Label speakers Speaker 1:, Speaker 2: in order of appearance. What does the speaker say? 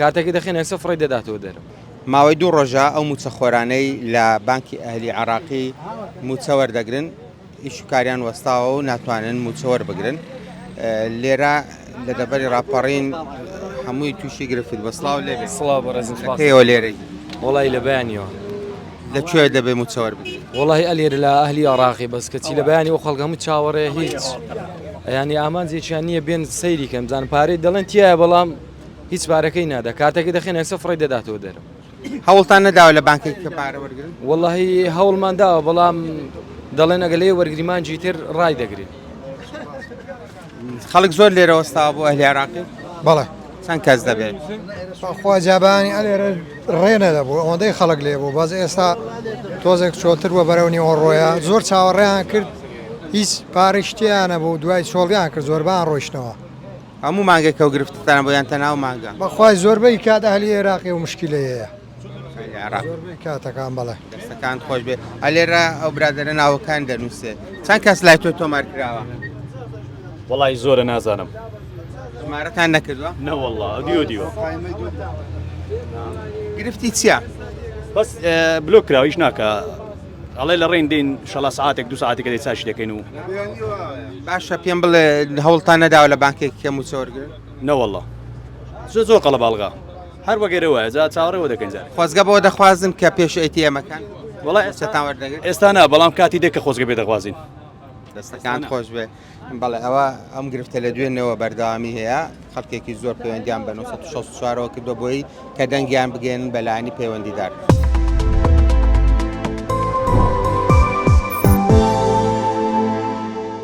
Speaker 1: کاتێکی دەخێنە سفڕی دەداتەوە دەرەوە.
Speaker 2: ماوەی دوو ڕۆژە ئەو موچەخۆرانەی لە بانکی ئەهلی عراقی موچە وەردەگرن ئیشکاریان وەستاوە و ناتوانن موچە وەربگرن. لێرە لە دەبەری ڕاپەڕین هەمووی تووشی گرفت بەسڵاو لێبێت
Speaker 1: سڵاو بەڕێزم
Speaker 2: کەیەوە لێرەی
Speaker 1: وڵی لە بەیانیەوە
Speaker 2: لەکوێ دەبێ موچە وەربگرن.
Speaker 1: وڵی ئەلێرە لە ئەهلی عراقی بەس کەچی لە بەیانی و خەڵک هەموو چاوەڕێ هیچ ینی ئامانجێکیان نییە بێن سەیری کەم زان پارەی دەڵێن تایە بەڵام هیچ پارەکەی نادا کاتێکی دەخێنە سفڕی دەداتەوە دەرەوە.
Speaker 2: هەوڵتان نەداوە لە بانکێک کە پارە وەرگرن؟
Speaker 1: وڵی هەوڵمان داوە بەڵام دەڵێن ئەگە لێ وەرگریمانجی تر ڕای دەگرین.
Speaker 2: خەڵک زۆر لێرە وەستاوە بۆ ئەهلی عراقی؟
Speaker 3: بەڵێ
Speaker 2: چەند کەس دەبێت؟
Speaker 3: خوا جابانی ئەلێرە ڕێنە دەبوو ئەوەندەی خەڵک لێ بوو باز ئێستا تۆزێک چۆتر وە بەرەونی ئۆڕۆیە زۆر چاوەڕێیان کرد هیچ پارەشتیانە بوو دوای چۆڵیان کرد زۆربان ڕۆیشتنەوە.
Speaker 2: هەموو مانگێک ئەو گرفتتانە بۆیان تەناو مانگە
Speaker 3: بەخوای زۆربەی کات ئەهلی عێراقی و مشکلەیە
Speaker 2: عراق
Speaker 3: زۆربەی کاتەکان بەڵێ
Speaker 2: دەستەکان خۆش بێ ئەلێرە ئەو برادەرە ناوەکان دەنووسێ چەند کەس لای تۆ تۆمار کراوە؟
Speaker 4: وڵی زۆرە نازانم
Speaker 2: ژمارەتان نەکردووە؟
Speaker 4: نەوەڵڵا دیوە
Speaker 2: گرفتی چییە؟
Speaker 4: بەس بلۆک کراویش ناکە ئەڵێ لە ڕێن دێن شەڵا ساعتێک دو ساعتێک دەی چاش دەکەین و
Speaker 2: باشە پێم بڵێ هەوڵتان نەداوە لە بانکێک کە موچە وەرگرن؟
Speaker 4: نەوەڵڵا زۆر قەڵەباڵغا هەر وەگەرەوە جا چاوەڕێەوە دەکەین زار
Speaker 2: خۆزگە بۆ دەخوازم کە پێش ئەیتیەمەکان
Speaker 4: وڵی
Speaker 2: چەتان وەردەگرن؟
Speaker 4: ئێستا نا بەڵام کاتی دێک کە خۆزگە بێ دەخوازین
Speaker 2: دەستەکان خۆش بێ بەڵێ ئەوە ئەم گرفتە لە دوێنەوە بەردەوامی هەیە خەڵکێکی زۆر پەیوەندیان بە 1964ەوە کردو بۆی کە دەنگیان بگەێنن بەلایانی پەیوەندیدار.